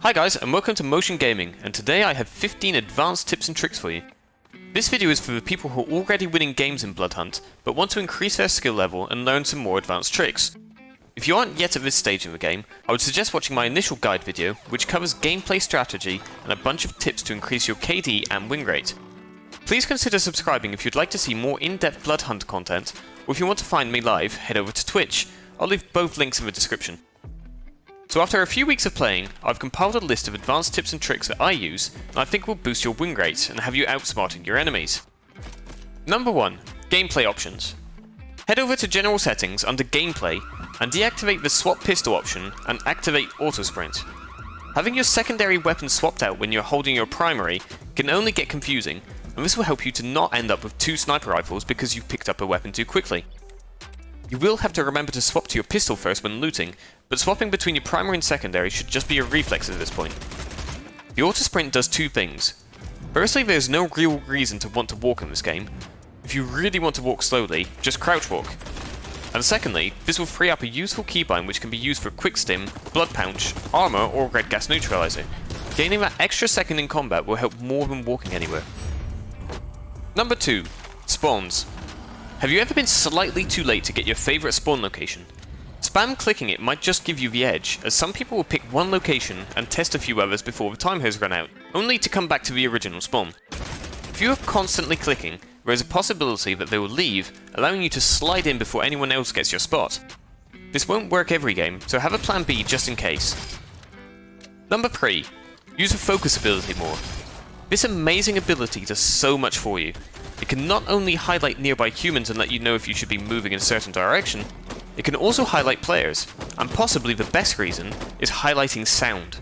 Hi guys, and welcome to Motion Gaming, and today I have 15 advanced tips and tricks for you. This video is for the people who are already winning games in Bloodhunt, but want to increase their skill level and learn some more advanced tricks. If you aren't yet at this stage in the game, I would suggest watching my initial guide video, which covers gameplay strategy and a bunch of tips to increase your KD and win rate. Please consider subscribing if you'd like to see more in-depth Bloodhunt content, or if you want to find me live, head over to Twitch. I'll leave both links in the description. So after a few weeks of playing, I've compiled a list of advanced tips and tricks that I use, and I think will boost your win rate and have you outsmarting your enemies. Number 1. Gameplay options. Head over to General Settings under Gameplay, and deactivate the Swap Pistol option and activate Auto Sprint. Having your secondary weapon swapped out when you're holding your primary can only get confusing, and this will help you to not end up with 2 sniper rifles because you've picked up a weapon too quickly. You will have to remember to swap to your pistol first when looting, but swapping between your primary and secondary should just be a reflex at this point. The auto sprint does 2 things. Firstly, there is no real reason to want to walk in this game. If you really want to walk slowly, just crouch walk. And secondly, this will free up a useful keybind which can be used for quick stim, blood pouch, armor, or red gas neutralizer. Gaining that extra second in combat will help more than walking anywhere. Number 2. Spawns. Have you ever been slightly too late to get your favourite spawn location? Spam clicking it might just give you the edge, as some people will pick one location and test a few others before the time has run out, only to come back to the original spawn. If you are constantly clicking, there is a possibility that they will leave, allowing you to slide in before anyone else gets your spot. This won't work every game, so have a plan B just in case. Number 3. Use the focus ability more. This amazing ability does so much for you. It can not only highlight nearby humans and let you know if you should be moving in a certain direction, it can also highlight players, and possibly the best reason is highlighting sound.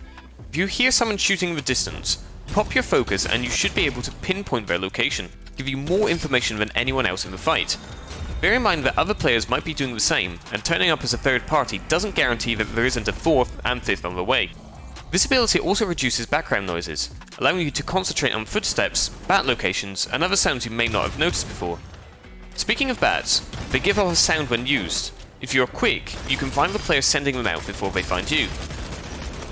If you hear someone shooting in the distance, pop your focus and you should be able to pinpoint their location, give you more information than anyone else in the fight. Bear in mind that other players might be doing the same, and turning up as a third party doesn't guarantee that there isn't a 4th and 5th on the way. This ability also reduces background noises, allowing you to concentrate on footsteps, bat locations, and other sounds you may not have noticed before. Speaking of bats, they give off a sound when used. If you're quick, you can find the player sending them out before they find you.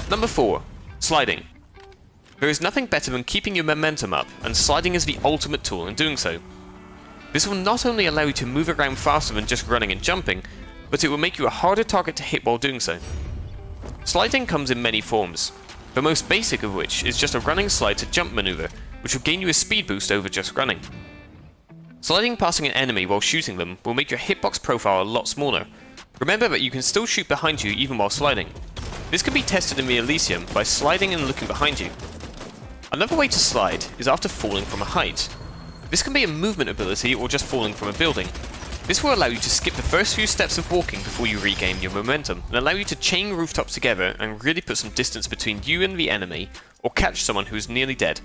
Number 4. Sliding. There is nothing better than keeping your momentum up, and sliding is the ultimate tool in doing so. This will not only allow you to move around faster than just running and jumping, but it will make you a harder target to hit while doing so. Sliding comes in many forms, the most basic of which is just a running slide to jump maneuver, which will gain you a speed boost over just running. Sliding passing an enemy while shooting them will make your hitbox profile a lot smaller. Remember that you can still shoot behind you even while sliding. This can be tested in the Elysium by sliding and looking behind you. Another way to slide is after falling from a height. This can be a movement ability or just falling from a building. This will allow you to skip the first few steps of walking before you regain your momentum, and allow you to chain rooftops together and really put some distance between you and the enemy, or catch someone who is nearly dead.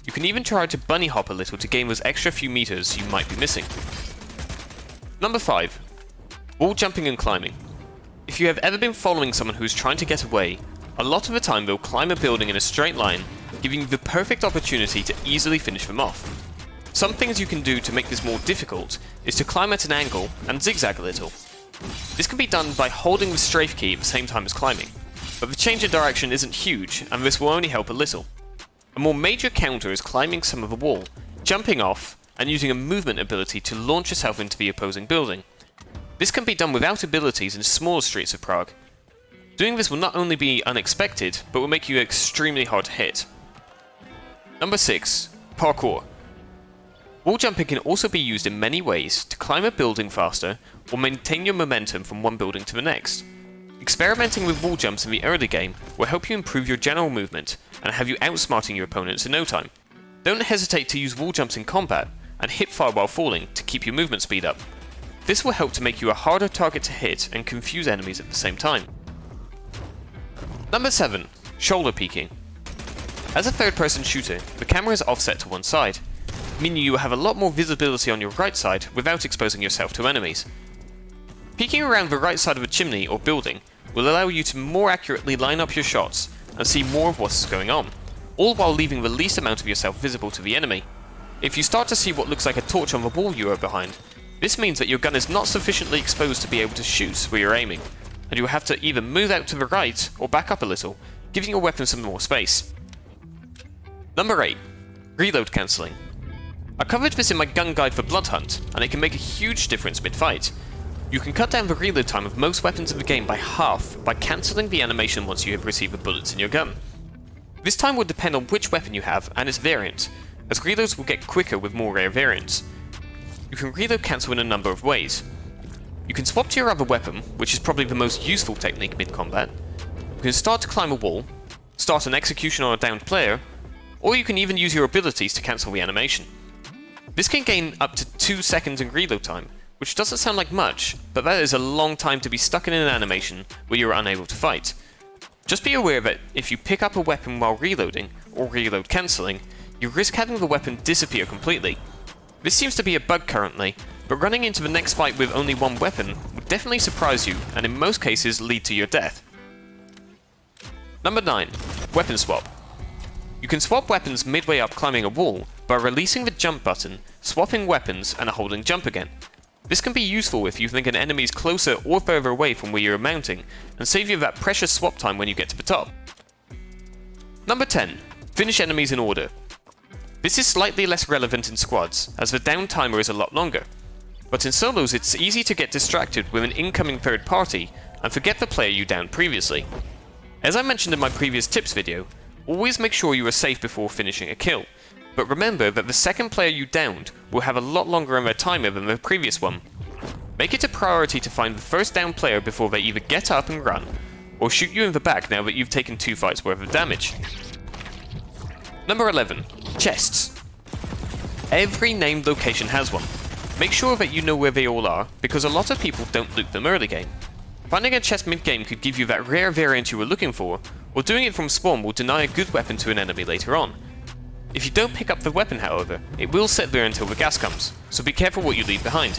You can even try to bunny hop a little to gain those extra few meters you might be missing. Number 5. Wall jumping and climbing. If you have ever been following someone who is trying to get away, a lot of the time they'll climb a building in a straight line, giving you the perfect opportunity to easily finish them off. Some things you can do to make this more difficult is to climb at an angle and zigzag a little. This can be done by holding the strafe key at the same time as climbing, but the change in direction isn't huge and this will only help a little. A more major counter is climbing some of the wall, jumping off, and using a movement ability to launch yourself into the opposing building. This can be done without abilities in smaller streets of Prague. Doing this will not only be unexpected, but will make you extremely hard to hit. Number 6. Parkour. Wall jumping can also be used in many ways to climb a building faster or maintain your momentum from one building to the next. Experimenting with wall jumps in the early game will help you improve your general movement and have you outsmarting your opponents in no time. Don't hesitate to use wall jumps in combat and hip fire while falling to keep your movement speed up. This will help to make you a harder target to hit and confuse enemies at the same time. Number 7. Shoulder peeking. As a third-person shooter, the camera is offset to one side, meaning you will have a lot more visibility on your right side without exposing yourself to enemies. Peeking around the right side of a chimney or building will allow you to more accurately line up your shots and see more of what is going on, all while leaving the least amount of yourself visible to the enemy. If you start to see what looks like a torch on the wall you are behind, this means that your gun is not sufficiently exposed to be able to shoot where you're aiming, and you will have to either move out to the right or back up a little, giving your weapon some more space. Number 8. Reload cancelling. I covered this in my gun guide for Bloodhunt, and it can make a huge difference mid-fight. You can cut down the reload time of most weapons in the game by half by cancelling the animation once you have received the bullets in your gun. This time will depend on which weapon you have and its variant, as reloads will get quicker with more rare variants. You can reload cancel in a number of ways. You can swap to your other weapon, which is probably the most useful technique mid-combat. You can start to climb a wall, start an execution on a downed player, or you can even use your abilities to cancel the animation. This can gain up to 2 seconds in reload time, which doesn't sound like much, but that is a long time to be stuck in an animation where you are unable to fight. Just be aware that if you pick up a weapon while reloading, or reload cancelling, you risk having the weapon disappear completely. This seems to be a bug currently, but running into the next fight with only one weapon would definitely surprise you and in most cases lead to your death. Number 9. Weapon swap. You can swap weapons midway up climbing a wall by releasing the jump button, swapping weapons and holding jump again. This can be useful if you think an enemy is closer or further away from where you are mounting, and save you that precious swap time when you get to the top. Number 10. Finish enemies in order. This is slightly less relevant in squads, as the down timer is a lot longer. But in solos it's easy to get distracted with an incoming third party and forget the player you downed previously. As I mentioned in my previous tips video, always make sure you are safe before finishing a kill, but remember that the second player you downed will have a lot longer in their timer than the previous one. Make it a priority to find the first down player before they either get up and run, or shoot you in the back now that you've taken 2 fights worth of damage. Number 11. Chests. Every named location has one. Make sure that you know where they all are, because a lot of people don't loot them early game. Finding a chest mid-game could give you that rare variant you were looking for, or doing it from spawn will deny a good weapon to an enemy later on. If you don't pick up the weapon, however, it will sit there until the gas comes, so be careful what you leave behind.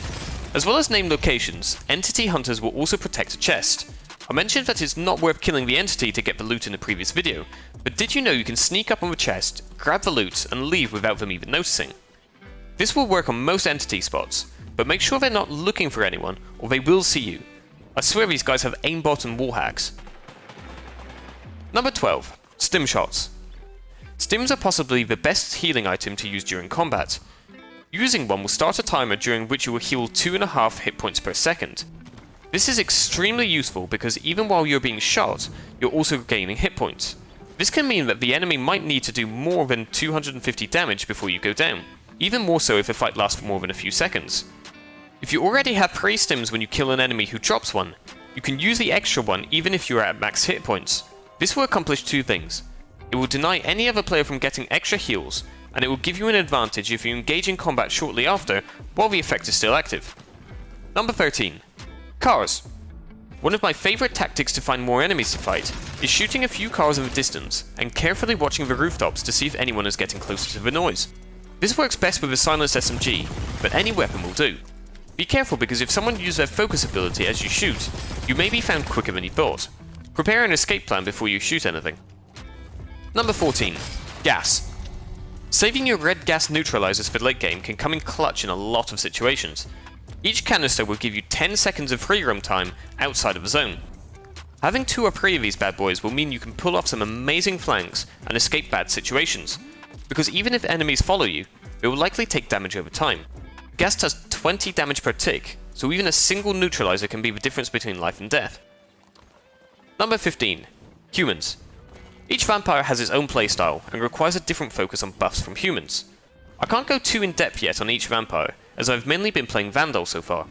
As well as named locations, entity hunters will also protect a chest. I mentioned that it's not worth killing the entity to get the loot in the previous video, but did you know you can sneak up on the chest, grab the loot, and leave without them even noticing? This will work on most entity spots, but make sure they're not looking for anyone, or they will see you. I swear these guys have aimbot and wall hacks. Number 12. Stimshots. Stims are possibly the best healing item to use during combat. Using one will start a timer during which you will heal 2.5 hit points per second. This is extremely useful because even while you're being shot, you're also gaining hit points. This can mean that the enemy might need to do more than 250 damage before you go down, even more so if the fight lasts for more than a few seconds. If you already have praise stims when you kill an enemy who drops one, you can use the extra one even if you are at max hit points. This will accomplish 2 things. It will deny any other player from getting extra heals, and it will give you an advantage if you engage in combat shortly after, while the effect is still active. Number 13. Cars. One of my favourite tactics to find more enemies to fight is shooting a few cars in the distance, and carefully watching the rooftops to see if anyone is getting closer to the noise. This works best with a silenced SMG, but any weapon will do. Be careful because if someone uses their focus ability as you shoot, you may be found quicker than you thought. Prepare an escape plan before you shoot anything. Number 14. Gas. Saving your red gas neutralizers for late game can come in clutch in a lot of situations. Each canister will give you 10 seconds of free roam time outside of the zone. Having 2 or 3 of these bad boys will mean you can pull off some amazing flanks and escape bad situations, because even if enemies follow you, they will likely take damage over time. Gas does 20 damage per tick, so even a single neutralizer can be the difference between life and death. Number 15. Humans. Each vampire has its own playstyle and requires a different focus on buffs from humans. I can't go too in depth yet on each vampire, as I've mainly been playing Vandal so far,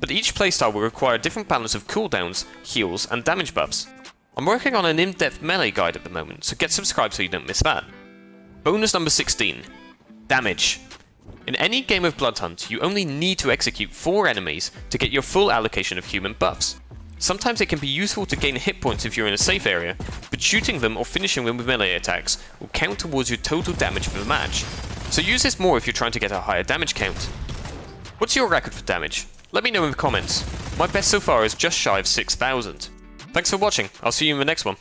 but each playstyle will require a different balance of cooldowns, heals and damage buffs. I'm working on an in-depth melee guide at the moment, so get subscribed so you don't miss that. Bonus number 16. Damage. In any game of Bloodhunt, you only need to execute 4 enemies to get your full allocation of human buffs. Sometimes it can be useful to gain hit points if you're in a safe area, but shooting them or finishing them with melee attacks will count towards your total damage for the match. So use this more if you're trying to get a higher damage count. What's your record for damage? Let me know in the comments. My best so far is just shy of 6,000. Thanks for watching, I'll see you in the next one.